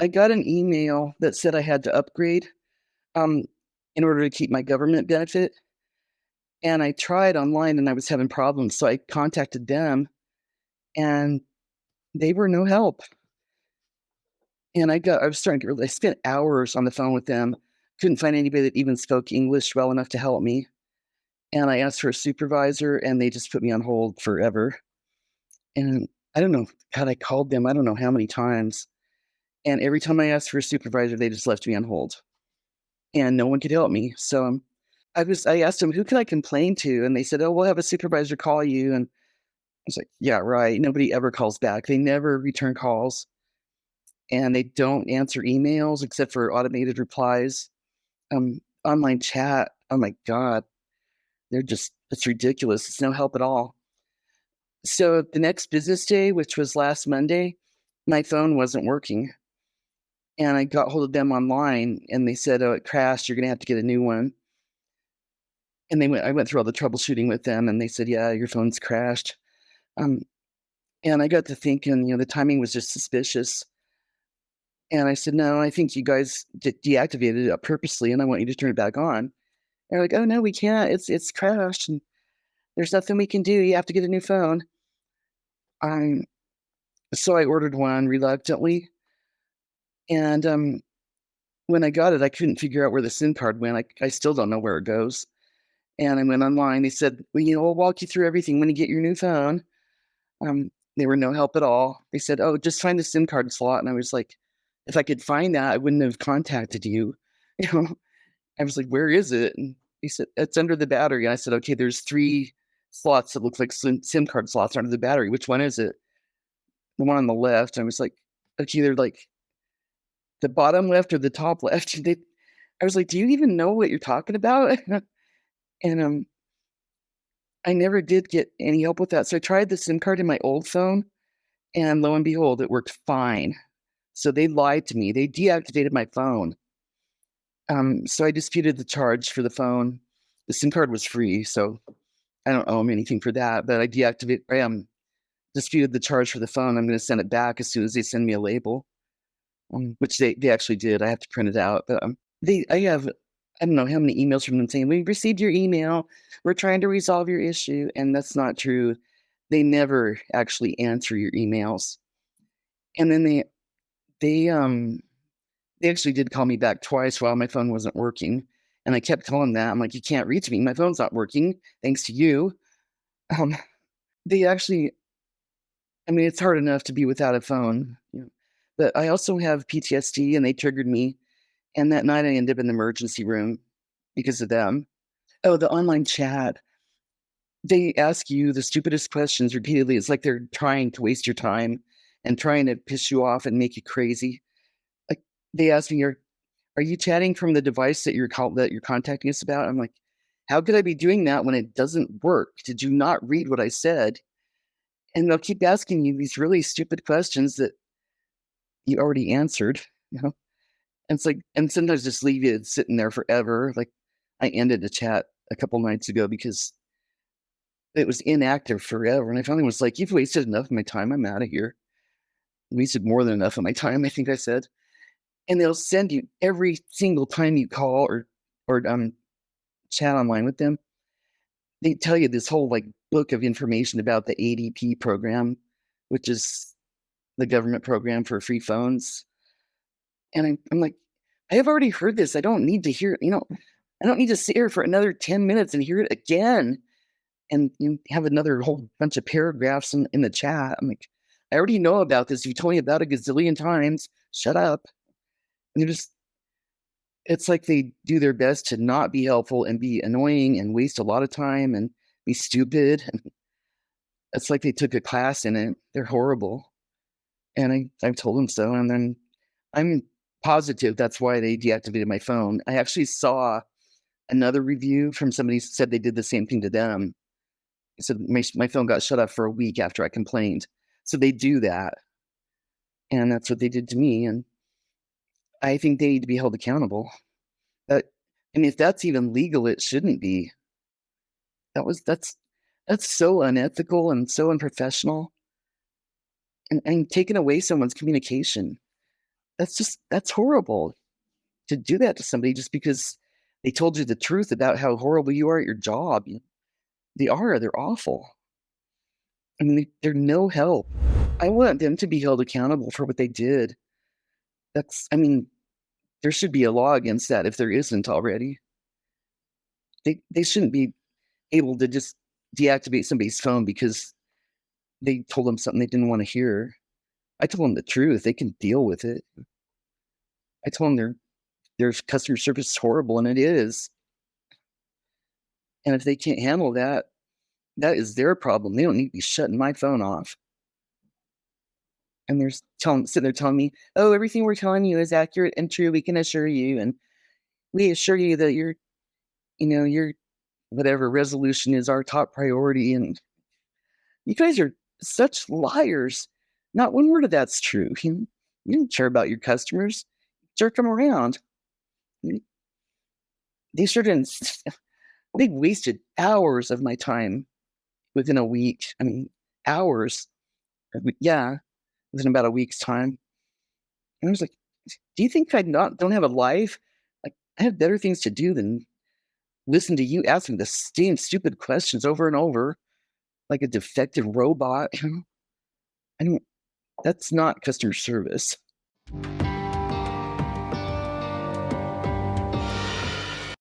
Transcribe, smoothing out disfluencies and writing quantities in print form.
I got an email that said I had to upgrade um, in order to keep my government benefit. And I tried online and I was having problems. So I contacted them and they were no help. And I was starting to I spent hours on the phone with them. Couldn't find anybody that even spoke English well enough to help me. And I asked for a supervisor and they just put me on hold forever. And I don't know, God, I called them, I don't know how many times. And every time I asked for a supervisor, they just left me on hold and no one could help me. So I asked them, who can I complain to? And they said, oh, we'll have a supervisor call you. And I was like, yeah, right. Nobody ever calls back. They never return calls and they don't answer emails except for automated replies. Online chat. Oh my God. It's ridiculous. It's no help at all. So the next business day, which was last Monday, my phone wasn't working. And I got hold of them online and they said, oh, it crashed. You're going to have to get a new one. And I went through all the troubleshooting with them and they said, yeah, your phone's crashed. Um, and I got to thinking, the timing was just suspicious. And I said, no, I think you guys deactivated it purposely and I want you to turn it back on. And they're like, oh, no, we can't. It's crashed and there's nothing we can do. You have to get a new phone. Um, so I ordered one reluctantly. And when I got it, I couldn't figure out where the SIM card went. I still don't know where it goes. And I went online. They said, well, we'll walk you through everything when you get your new phone. They were no help at all. They said, oh, just find the SIM card slot. And I was like, if I could find that, I wouldn't have contacted you. You know, I was like, where is it? And he said, it's under the battery. And I said, okay, there's 3 slots that look like SIM card slots under the battery. Which one is it? The one on the left. And I was like, okay, they're like the bottom left or the top left. I was like, do you even know what you're talking about? And I never did get any help with that. So I tried the SIM card in my old phone, and lo and behold, it worked fine. So they lied to me. They deactivated my phone. So I disputed the charge for the phone. The SIM card was free, so I don't owe them anything for that. But I disputed the charge for the phone. I'm going to send it back as soon as they send me a label, which they actually did. I have to print it out. But I don't know how many emails from them saying, we received your email. We're trying to resolve your issue. And that's not true. They never actually answer your emails. And then they actually did call me back twice while my phone wasn't working. And I kept telling them that. I'm like, you can't reach me. My phone's not working, thanks to you. Um, they actually, I mean, it's hard enough to be without a phone, but I also have PTSD and they triggered me. And that night I ended up in the emergency room because of them. Oh, the online chat. They ask you the stupidest questions repeatedly. It's like they're trying to waste your time and trying to piss you off and make you crazy. Like they ask me, are you chatting from the device that you're contacting us about? I'm like, how could I be doing that when it doesn't work? Did you not read what I said? And they'll keep asking you these really stupid questions that you already answered, And it's like, and sometimes just leave it sitting there forever. Like I ended the chat a couple nights ago because it was inactive forever. And I finally was like, you've wasted enough of my time. I'm out of here. Wasted more than enough of my time, I think I said. And they'll send you every single time you call or chat online with them. They tell you this whole like book of information about the ADP program, which is the government program for free phones. And I'm like, I have already heard this. I don't need to hear, I don't need to sit here for another 10 minutes and hear it again and have another whole bunch of paragraphs in the chat. I'm like, I already know about this. You told me about it a gazillion times. Shut up. And it's like they do their best to not be helpful and be annoying and waste a lot of time and be stupid. And it's like they took a class in it. They're horrible. And I've told them so. And then I'm positive that's why they deactivated my phone. I actually saw another review from somebody who said they did the same thing to them. So my phone got shut off for a week after I complained. So they do that. And that's what they did to me. And I think they need to be held accountable. And if that's even legal, it shouldn't be. That's so unethical and so unprofessional. And taking away someone's communication. that's horrible to do that to somebody just because they told you the truth about how horrible you are at your job. They're awful. I mean, they're no help. I want them to be held accountable for what they did. I mean, there should be a law against that if there isn't already. They shouldn't be able to just deactivate somebody's phone because they told them something they didn't want to hear. I told them the truth. They can deal with it. I told them their customer service is horrible, and it is. And if they can't handle that, that is their problem. They don't need to be shutting my phone off. And they're sitting there telling me, "Oh, everything we're telling you is accurate and true. We can assure you, and we assure you that your whatever resolution is our top priority." And you guys are such liars. Not one word of that's true. You don't care about your customers. Jerk them around. They sure didn't. They wasted hours of my time within a week. I mean, hours. Yeah, within about a week's time. And I was like, do you think don't have a life? Like, I have better things to do than listen to you asking the same stupid questions over and over, like a defective robot. I don't. That's not customer service.